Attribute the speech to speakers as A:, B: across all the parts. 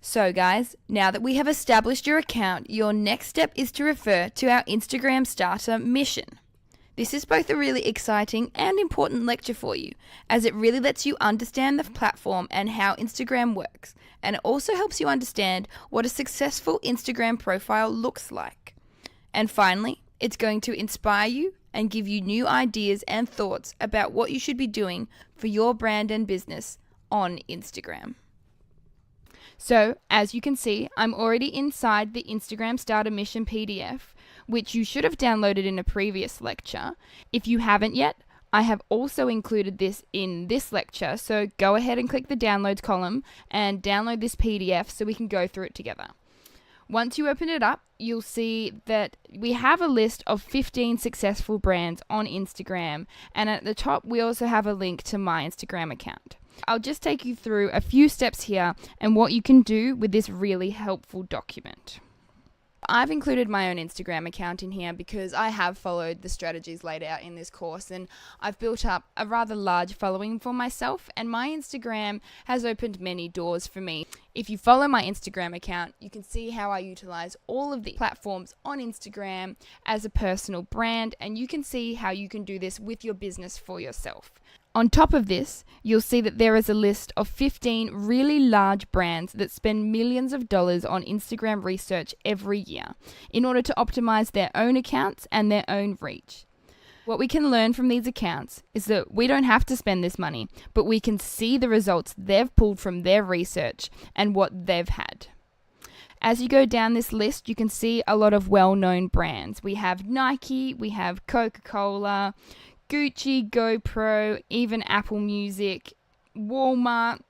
A: So guys, now that we have established your account, your next step is to refer to our Instagram Starter mission. This is both a really exciting and important lecture for you, as it really lets you understand the platform and how Instagram works, and it also helps you understand what a successful Instagram profile looks like. And finally, it's going to inspire you and give you new ideas and thoughts about what you should be doing for your brand and business on Instagram. So, as you can see, I'm already inside the Instagram Starter Mission PDF, which you should have downloaded in a previous lecture. If you haven't yet, I have also included this in this lecture, so go ahead and click the downloads column and download this PDF so we can go through it together. Once you open it up, you'll see that we have a list of 15 successful brands on Instagram, and at the top we also have a link to my Instagram account. I'll just take you through a few steps here and what you can do with this really helpful document. I've included my own Instagram account in here because I have followed the strategies laid out in this course, and I've built up a rather large following for myself, and my Instagram has opened many doors for me. If you follow my Instagram account, you can see how I utilize all of the platforms on Instagram as a personal brand, and you can see how you can do this with your business for yourself. On top of this, you'll see that there is a list of 15 really large brands that spend millions of dollars on Instagram research every year in order to optimize their own accounts and their own reach. What we can learn from these accounts is that we don't have to spend this money, but we can see the results they've pulled from their research and what they've had. As you go down this list, you can see a lot of well-known brands. We have Nike, we have Coca-Cola, Gucci, GoPro, even Apple Music, Walmart.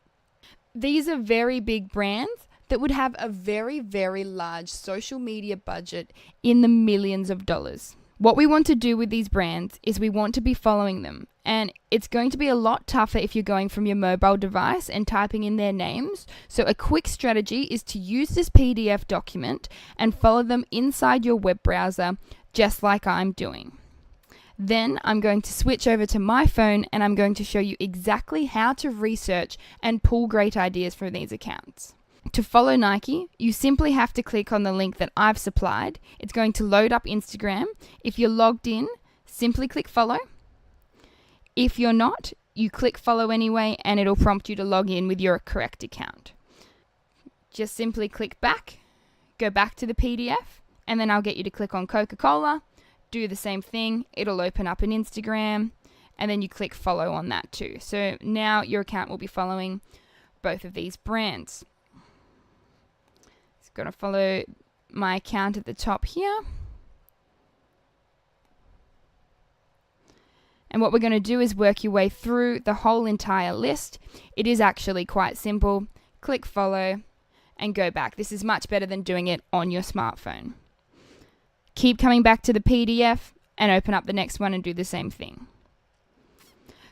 A: These are very big brands that would have a very, very large social media budget in the millions of dollars. What we want to do with these brands is we want to be following them, and it's going to be a lot tougher if you're going from your mobile device and typing in their names. So a quick strategy is to use this PDF document and follow them inside your web browser, just like I'm doing. Then I'm going to switch over to my phone and I'm going to show you exactly how to research and pull great ideas from these accounts. To follow Nike, you simply have to click on the link that I've supplied. It's going to load up Instagram. If you're logged in, simply click follow. If you're not, you click follow anyway and it'll prompt you to log in with your correct account. Just simply click back, go back to the PDF, and then I'll get you to click on Coca-Cola. Do the same thing, it'll open up an Instagram, and then you click follow on that too. So now your account will be following both of these brands. It's going to follow my account at the top here. And what we're going to do is work your way through the whole entire list. It is actually quite simple. Click follow and go back. This is much better than doing it on your smartphone. Keep coming back to the PDF and open up the next one and do the same thing.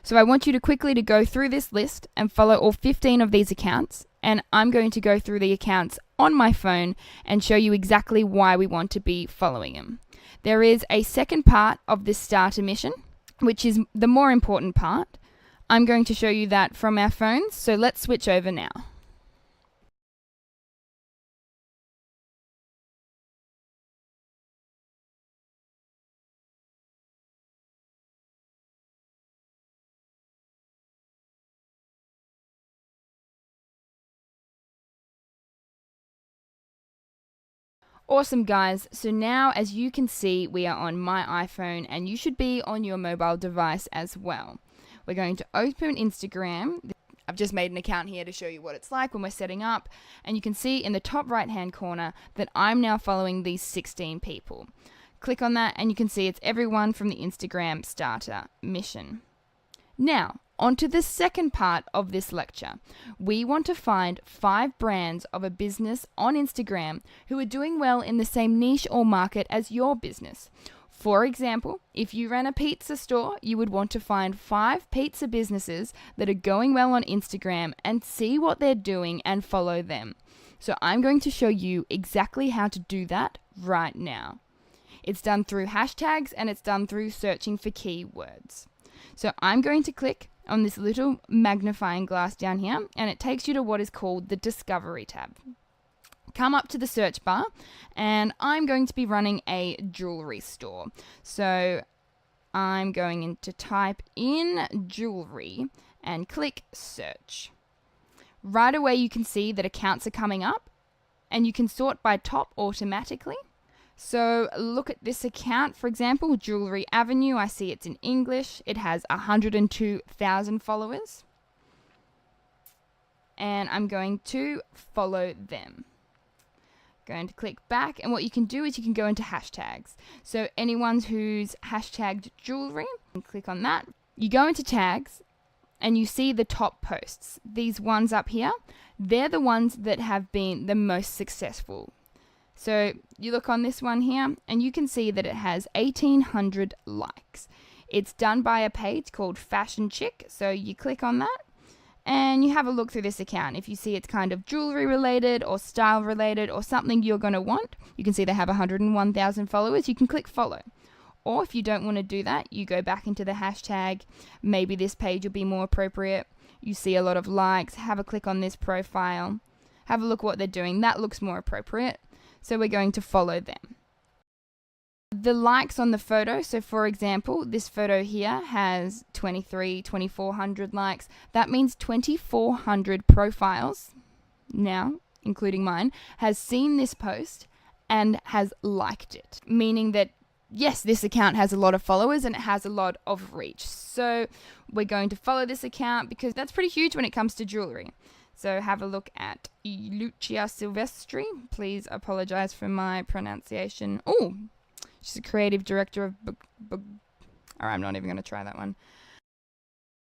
A: So I want you to quickly go through this list and follow all 15 of these accounts, and I'm going to go through the accounts on my phone and show you exactly why we want to be following them. There is a second part of this starter mission, which is the more important part. I'm going to show you that from our phones, so let's switch over now. Awesome guys, so now as you can see we are on my iPhone and you should be on your mobile device as well. We're going to open Instagram. I've just made an account here to show you what it's like when we're setting up, and you can see in the top right hand corner that I'm now following these 16 people. Click on that and you can see it's everyone from the Instagram Starter Mission. Now, on to the second part of this lecture. We want to find 5 brands of a business on Instagram who are doing well in the same niche or market as your business. For example, if you ran a pizza store, you would want to find 5 pizza businesses that are going well on Instagram and see what they're doing and follow them. So I'm going to show you exactly how to do that right now. It's done through hashtags and it's done through searching for keywords. So I'm going to click on this little magnifying glass down here, and it takes you to what is called the Discovery tab. come up to the search bar, and I'm going to be running a jewelry store. So I'm going to type in jewelry and click search. Right away you can see that accounts are coming up, and you can sort by top automatically. So look at this account, for example, Jewelry Avenue. I see it's in English. It has 102,000 followers. And I'm going to follow them. Going to click back, and what you can do is you can go into hashtags. So anyone who's hashtagged jewelry, click on that. You go into tags, and you see the top posts. These ones up here, they're the ones that have been the most successful. So you look on this one here, and you can see that it has 1,800 likes. It's done by a page called Fashion Chick. So you click on that, and you have a look through this account. If you see it's kind of jewelry related or style related or something you're going to want, you can see they have 101,000 followers. You can click follow. Or if you don't want to do that, you go back into the hashtag. Maybe this page will be more appropriate. You see a lot of likes. Have a click on this profile. Have a look what they're doing. That looks more appropriate. So we're going to follow them. The likes on the photo, so for example, this photo here has 2,400 likes. That means 2,400 profiles, now including mine, has seen this post and has liked it. Meaning that, yes, this account has a lot of followers and it has a lot of reach. So we're going to follow this account because that's pretty huge when it comes to jewelry. So have a look at Lucia Silvestri. Please apologize for my pronunciation. Oh, she's a creative director of... Alright, I'm not even going to try that one.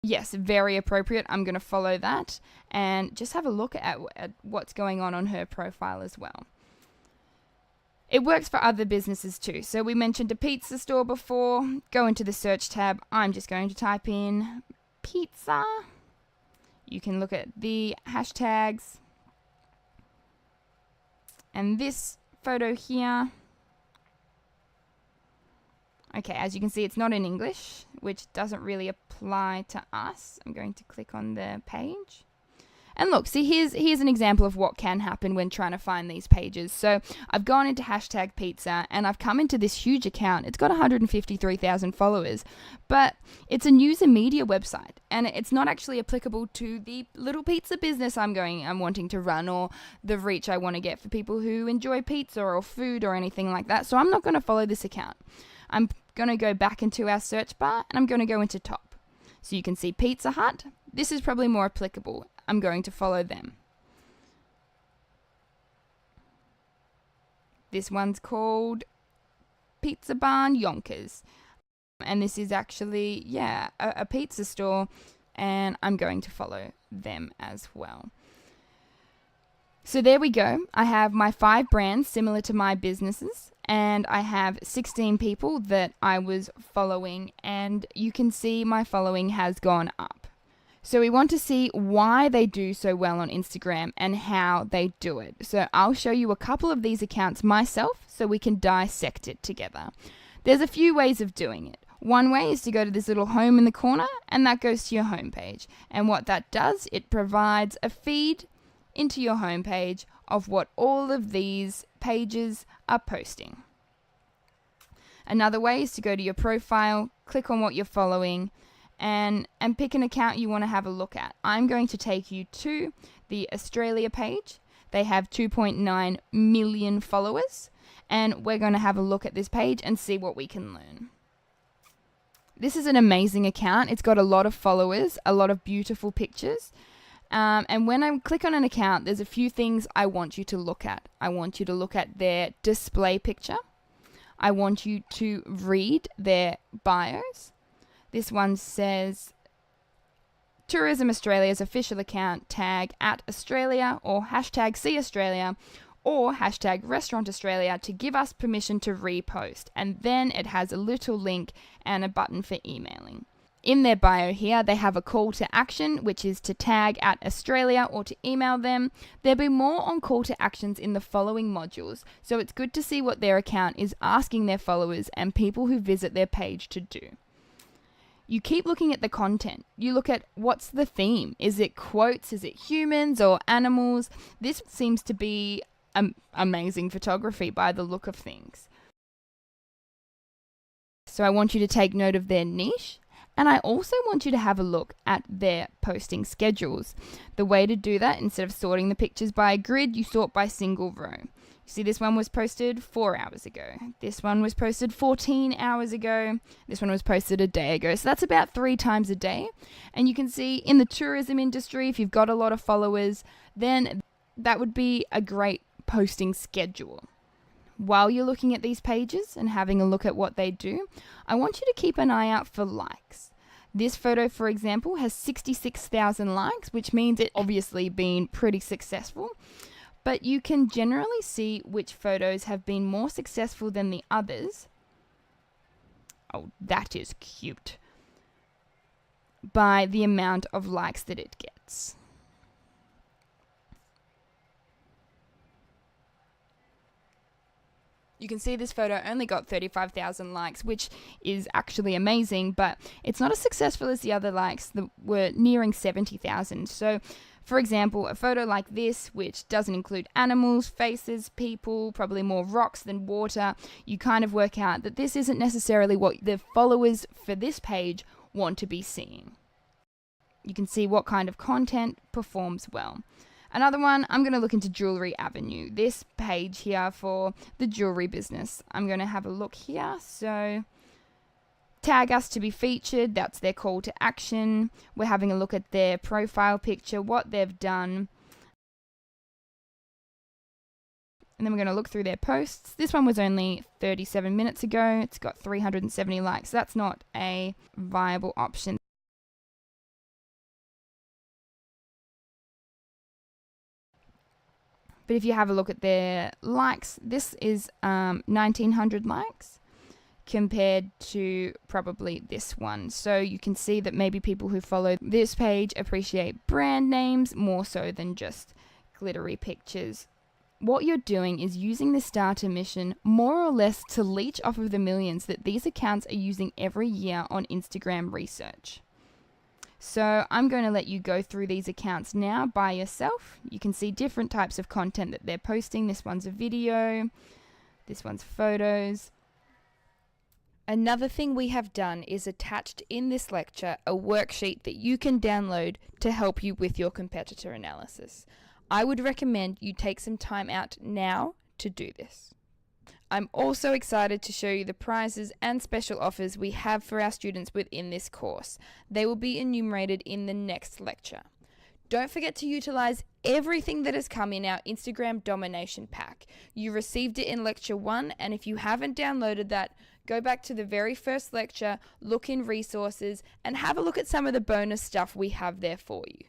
A: Yes, very appropriate. I'm going to follow that and just have a look at what's going on her profile as well. It works for other businesses too. So we mentioned a pizza store before. Go into the search tab. I'm just going to type in pizza. You can look at the hashtags. And this photo here. Okay, as you can see, it's not in English, which doesn't really apply to us. I'm going to click on the page. And look, see, here's an example of what can happen when trying to find these pages. So I've gone into hashtag pizza and I've come into this huge account. It's got 153,000 followers, but it's a news and media website, and it's not actually applicable to the little pizza business I'm wanting to run, or the reach I want to get for people who enjoy pizza or food or anything like that. So I'm not going to follow this account. I'm going to go back into our search bar and I'm going to go into top. So you can see Pizza Hut. This is probably more applicable. I'm going to follow them. This one's called Pizza Barn Yonkers. And this is actually, a pizza store. And I'm going to follow them as well. So there we go. I have my 5 brands similar to my businesses. And I have 16 people that I was following. And you can see my following has gone up. So we want to see why they do so well on Instagram and how they do it. So I'll show you a couple of these accounts myself so we can dissect it together. There's a few ways of doing it. One way is to go to this little home in the corner, and that goes to your homepage. And what that does, it provides a feed into your homepage of what all of these pages are posting. Another way is to go to your profile, click on what you're following, and pick an account you want to have a look at. I'm going to take you to the Australia page. They have 2.9 million followers, and we're going to have a look at this page and see what we can learn. This is an amazing account. It's got a lot of followers, a lot of beautiful pictures. And when I click on an account, there's a few things I want you to look at. I want you to look at their display picture. I want you to read their bios. This one says, Tourism Australia's official account, tag @Australia or hashtag #SeeAustralia or hashtag Restaurant Australia to give us permission to repost. And then it has a little link and a button for emailing. In their bio here, they have a call to action, which is to tag @Australia or to email them. There'll be more on call to actions in the following modules, so it's good to see what their account is asking their followers and people who visit their page to do. You keep looking at the content. You look at what's the theme. Is it quotes? Is it humans or animals? This seems to be amazing photography by the look of things. So I want you to take note of their niche, and I also want you to have a look at their posting schedules. The way to do that, instead of sorting the pictures by a grid, you sort by single row. You see, this one was posted 4 hours ago. This one was posted 14 hours ago. This one was posted a day ago. So that's about 3 times a day. And you can see in the tourism industry, if you've got a lot of followers, then that would be a great posting schedule. While you're looking at these pages and having a look at what they do, I want you to keep an eye out for likes. This photo, for example, has 66,000 likes, which means it's obviously been pretty successful. But you can generally see which photos have been more successful than the others. Oh, that is cute. By the amount of likes that it gets. You can see this photo only got 35,000 likes, which is actually amazing, but it's not as successful as the other likes that were nearing 70,000. So, for example, a photo like this, which doesn't include animals, faces, people, probably more rocks than water, you kind of work out that this isn't necessarily what the followers for this page want to be seeing. You can see what kind of content performs well. Another one, I'm going to look into Jewelry Avenue. This page here for the jewelry business. I'm going to have a look here. So, tag us to be featured. That's their call to action. We're having a look at their profile picture, what they've done. And then we're going to look through their posts. This one was only 37 minutes ago. It's got 370 likes. That's not a viable option. But if you have a look at their likes, this is 1,900 likes compared to probably this one. So you can see that maybe people who follow this page appreciate brand names more so than just glittery pictures. What you're doing is using the starter mission more or less to leech off of the millions that these accounts are using every year on Instagram research. So I'm going to let you go through these accounts now by yourself. You can see different types of content that they're posting. This one's a video, this one's photos. Another thing we have done is attached in this lecture a worksheet that you can download to help you with your competitor analysis. I would recommend you take some time out now to do this. I'm also excited to show you the prizes and special offers we have for our students within this course. They will be enumerated in the next lecture. Don't forget to utilize everything that has come in our Instagram domination pack. You received it in lecture 1, and if you haven't downloaded that, go back to the very first lecture, look in resources, and have a look at some of the bonus stuff we have there for you.